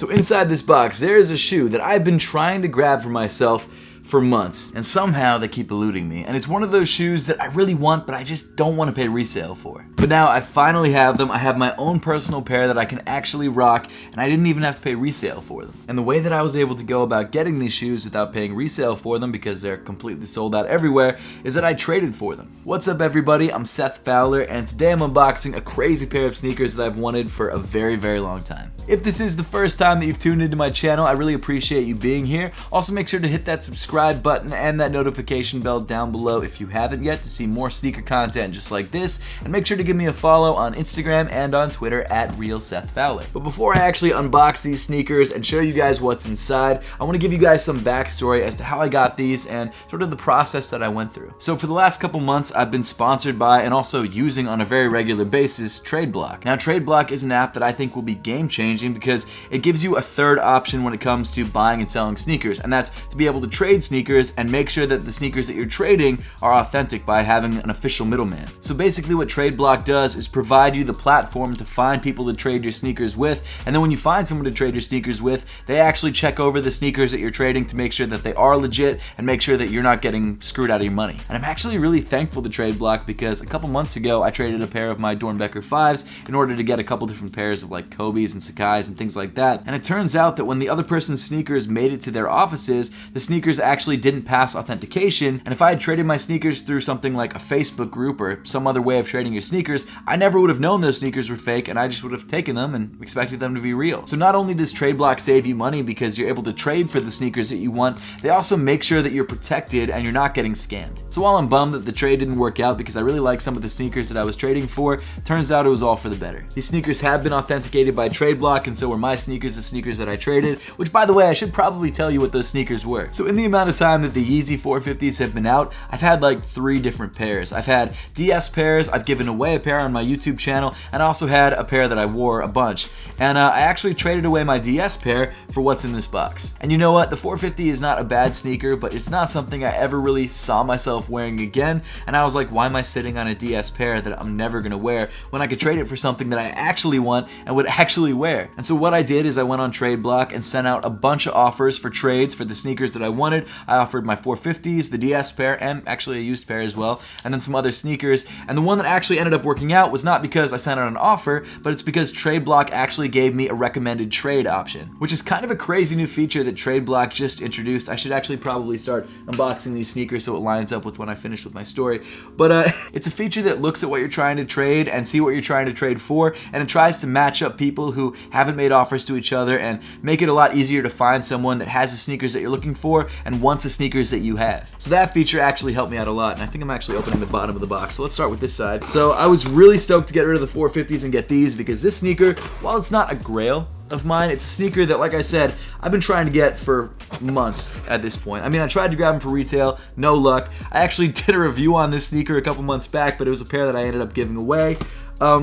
So inside this box, there is a shoe that I've been trying to grab for myself for months, and somehow they keep eluding me. And it's one of those shoes that I really want, but I just don't want to pay resale for. But now I finally have them. I have my own personal pair that I can actually rock, and I didn't even have to pay resale for them. And the way that I was able to go about getting these shoes without paying resale for them, because they're completely sold out everywhere, is that I traded for them. What's up, everybody? I'm Seth Fowler, and today I'm unboxing a crazy pair of sneakers that I've wanted for a very, very long time. If this is the first time that you've tuned into my channel, I really appreciate you being here. Also, make sure to hit that subscribe button and that notification bell down below if you haven't yet to see more sneaker content just like this, and make sure to give me a follow on Instagram and on Twitter at @RealSethFowler. But before I actually unbox these sneakers and show you guys what's inside, I want to give you guys some backstory as to how I got these and sort of the process that I went through. So for the last couple months, I've been sponsored by and also using on a very regular basis Tradeblock. Now, Tradeblock is an app that I think will be game-changing because it gives you a third option when it comes to buying and selling sneakers, and that's to be able to trade sneakers and make sure that the sneakers that you're trading are authentic by having an official middleman. So basically what Tradeblock does is provide you the platform to find people to trade your sneakers with, and then when you find someone to trade your sneakers with, they actually check over the sneakers that you're trading to make sure that they are legit and make sure that you're not getting screwed out of your money. And I'm actually really thankful to Tradeblock because a couple months ago I traded a pair of my Dornbecker 5s in order to get a couple different pairs of like Kobe's and Sakai's and things like that. And it turns out that when the other person's sneakers made it to their offices, the sneakers actually didn't pass authentication, and if I had traded my sneakers through something like a Facebook group or some other way of trading your sneakers, I never would have known those sneakers were fake, and I just would have taken them and expected them to be real. So not only does Tradeblock save you money because you're able to trade for the sneakers that you want, they also make sure that you're protected and you're not getting scammed. So while I'm bummed that the trade didn't work out because I really like some of the sneakers that I was trading for, turns out it was all for the better. These sneakers have been authenticated by Tradeblock, and so were my sneakers, the sneakers that I traded, which by the way, I should probably tell you what those sneakers were. So in the amount of time that the Yeezy 450s have been out, I've had like 3 different pairs. I've had DS pairs, I've given away a pair on my YouTube channel, and I also had a pair that I wore a bunch. And I actually traded away my DS pair for what's in this box. And you know what? The 450 is not a bad sneaker, but it's not something I ever really saw myself wearing again. And I was like, why am I sitting on a DS pair that I'm never gonna wear when I could trade it for something that I actually want and would actually wear? And so what I did is I went on Tradeblock and sent out a bunch of offers for trades for the sneakers that I wanted. I offered my 450s, the DS pair, and actually a used pair as well, and then some other sneakers. And the one that actually ended up working out was not because I sent out an offer, but it's because Tradeblock actually gave me a recommended trade option, which is kind of a crazy new feature that Tradeblock just introduced. I should actually probably start unboxing these sneakers so it lines up with when I finish with my story. But it's a feature that looks at what you're trying to trade and see what you're trying to trade for, and it tries to match up people who haven't made offers to each other and make it a lot easier to find someone that has the sneakers that you're looking for and wants the sneakers that you have. So that feature actually helped me out a lot, and I think I'm actually opening the bottom of the box. So let's start with this side. So I was really stoked to get rid of the 450s and get these because this sneaker, while it's not a grail of mine, it's a sneaker that, like I said, I've been trying to get for months at this point. I mean, I tried to grab them for retail, no luck. I actually did a review on this sneaker a couple months back, but it was a pair that I ended up giving away.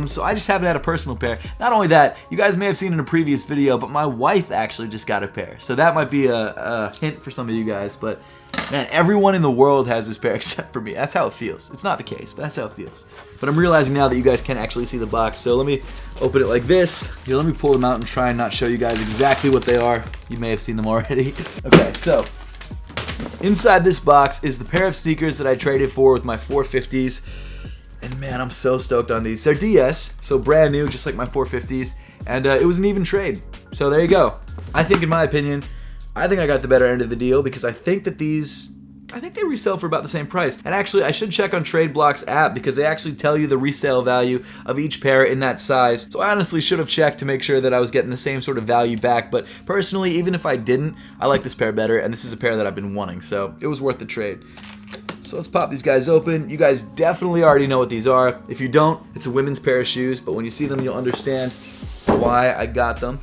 So I just haven't had a personal pair. Not only that, you guys may have seen in a previous video, but my wife actually just got a pair. So that might be a hint for some of you guys, but man, everyone in the world has this pair except for me. That's how it feels. It's not the case, but that's how it feels. But I'm realizing now that you guys can't actually see the box, so let me open it like this. Here, let me pull them out and try and not show you guys exactly what they are. You may have seen them already. Okay, so inside this box is the pair of sneakers that I traded for with my 450s. And man, I'm so stoked on these. They're DS, so brand new, just like my 450s, and it was an even trade. So there you go. I think, in my opinion, I think I got the better end of the deal because I think that they resell for about the same price. And actually, I should check on Tradeblock's app because they actually tell you the resale value of each pair in that size. So I honestly should have checked to make sure that I was getting the same sort of value back. But personally, even if I didn't, I like this pair better, and this is a pair that I've been wanting, so it was worth the trade. So let's pop these guys open. You guys definitely already know what these are. If you don't, it's a women's pair of shoes, but when you see them, you'll understand why I got them.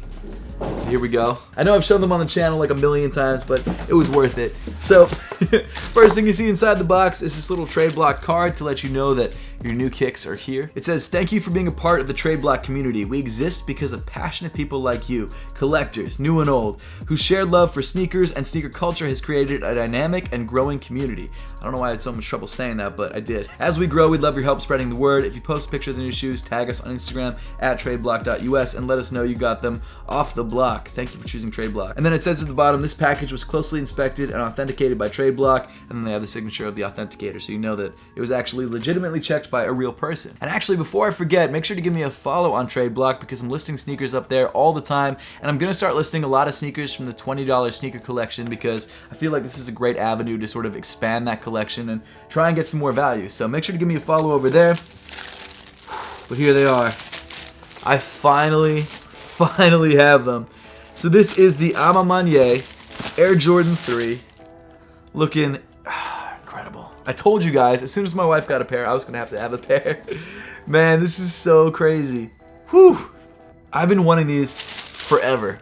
So here we go. I know I've shown them on the channel like a million times, but it was worth it. So first thing you see inside the box is this little Tradeblock card to let you know that Your new kicks are here. It says, thank you for being a part of the Tradeblock community. We exist because of passionate people like you, collectors, new and old, whose shared love for sneakers and sneaker culture has created a dynamic and growing community. I don't know why I had so much trouble saying that, but I did. As we grow, we'd love your help spreading the word. If you post a picture of the new shoes, tag us on Instagram at tradeblock.us and let us know you got them off the block. Thank you for choosing Tradeblock. And then it says at the bottom, this package was closely inspected and authenticated by Tradeblock, and then they have the signature of the authenticator, so you know that it was actually legitimately checked by a real person. And actually, before I forget, make sure to give me a follow on Tradeblock because I'm listing sneakers up there all the time, and I'm gonna start listing a lot of sneakers from the $20 sneaker collection because I feel like this is a great avenue to sort of expand that collection and try and get some more value. So make sure to give me a follow over there. But here they are. I finally have them. So this is the A Ma Maniére Air Jordan 3. Looking incredible. I told you guys, as soon as my wife got a pair, I was gonna have a pair. Man, this is so crazy. Whew. I've been wanting these forever.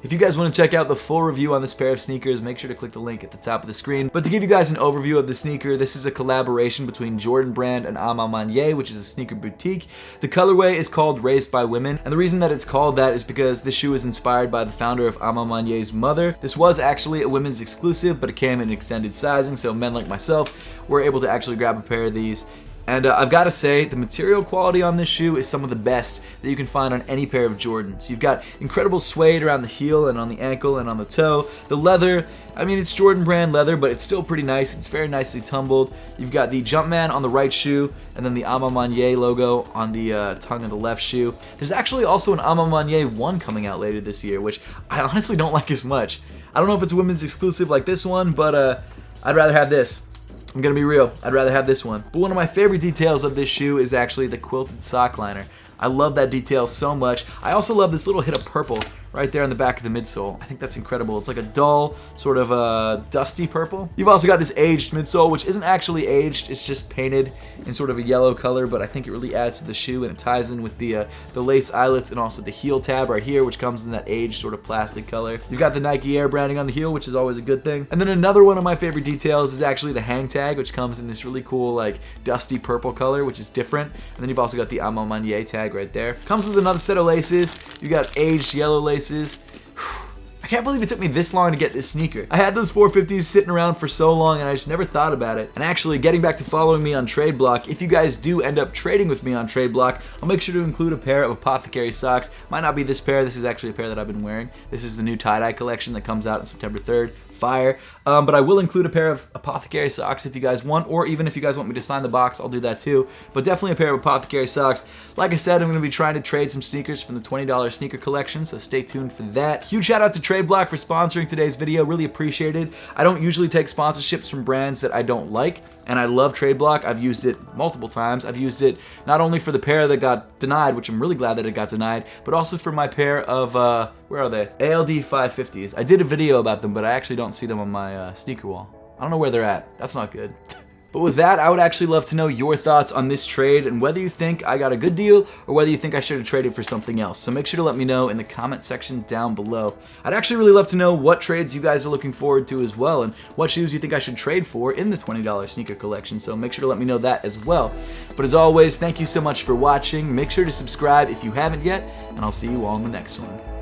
If you guys want to check out the full review on this pair of sneakers, make sure to click the link at the top of the screen. But to give you guys an overview of the sneaker, this is a collaboration between Jordan Brand and A Ma Maniére, which is a sneaker boutique. The colorway is called Raised by Women, and the reason that it's called that is because this shoe is inspired by the founder of A Ma Maniére's mother. This was actually a women's exclusive, but it came in extended sizing, so men like myself were able to actually grab a pair of these. And I've got to say, the material quality on this shoe is some of the best that you can find on any pair of Jordans. You've got incredible suede around the heel and on the ankle and on the toe. The leather, I mean, it's Jordan Brand leather, but it's still pretty nice. It's very nicely tumbled. You've got the Jumpman on the right shoe, and then the A Ma Maniére logo on the tongue of the left shoe. There's actually also an A Ma Maniére 1 coming out later this year, which I honestly don't like as much. I don't know if it's a women's exclusive like this one, but I'd rather have this. I'm gonna be real, I'd rather have this one. But one of my favorite details of this shoe is actually the quilted sock liner. I love that detail so much. I also love this little hit of purple right there on the back of the midsole. I think that's incredible. It's like a dull, sort of dusty purple. You've also got this aged midsole, which isn't actually aged. It's just painted in sort of a yellow color, but I think it really adds to the shoe, and it ties in with the lace eyelets and also the heel tab right here, which comes in that aged sort of plastic color. You've got the Nike Air branding on the heel, which is always a good thing. And then another one of my favorite details is actually the hang tag, which comes in this really cool, like, dusty purple color, which is different. And then you've also got the A Ma Maniére tag right there. Comes with another set of laces. You've got aged yellow laces. I can't believe it took me this long to get this sneaker. I had those 450s sitting around for so long and I just never thought about it. And actually, getting back to following me on Tradeblock, if you guys do end up trading with me on Tradeblock, I'll make sure to include a pair of Apothecary socks. Might not be this pair, this is actually a pair that I've been wearing. This is the new tie-dye collection that comes out on September 3rd. Fire. But I will include a pair of Apothecary socks if you guys want, or even if you guys want me to sign the box, I'll do that too. But definitely a pair of Apothecary socks. Like I said, I'm going to be trying to trade some sneakers from the $20 sneaker collection, so stay tuned for that. Huge shout out to Tradeblock for sponsoring today's video, really appreciate it. I don't usually take sponsorships from brands that I don't like, and I love Tradeblock. I've used it multiple times. I've used it not only for the pair that got denied, which I'm really glad that it got denied, but also for my pair of, where are they? ALD 550s. I did a video about them, but I actually don't see them on my sneaker wall. I don't know where they're at. That's not good. But with that, I would actually love to know your thoughts on this trade and whether you think I got a good deal or whether you think I should have traded for something else. So make sure to let me know in the comment section down below. I'd actually really love to know what trades you guys are looking forward to as well and what shoes you think I should trade for in the $20 sneaker collection. So make sure to let me know that as well. But as always, thank you so much for watching. Make sure to subscribe if you haven't yet, and I'll see you all in the next one.